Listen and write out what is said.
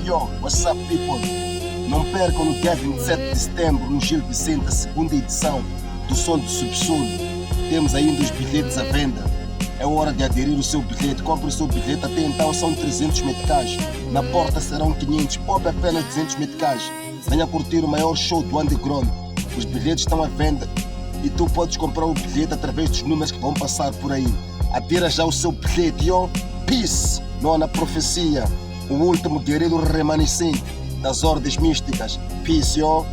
Yo, what's up, people? Não percam no dia 27 de setembro, no Gil Vicente, a segunda edição do Som do Subsolo. Temos ainda os bilhetes à venda. É hora de aderir o seu bilhete. Compre o seu bilhete, até então são 300 meticais. Na porta serão 500, pop apenas 200 meticais. Venha curtir o maior show do underground. Os bilhetes estão à venda e tu podes comprar o bilhete através dos números que vão passar por aí. Adira já o seu bilhete, yo. Peace, nona profecia, o último guerreiro remanescente das ordens místicas. Peace, yo.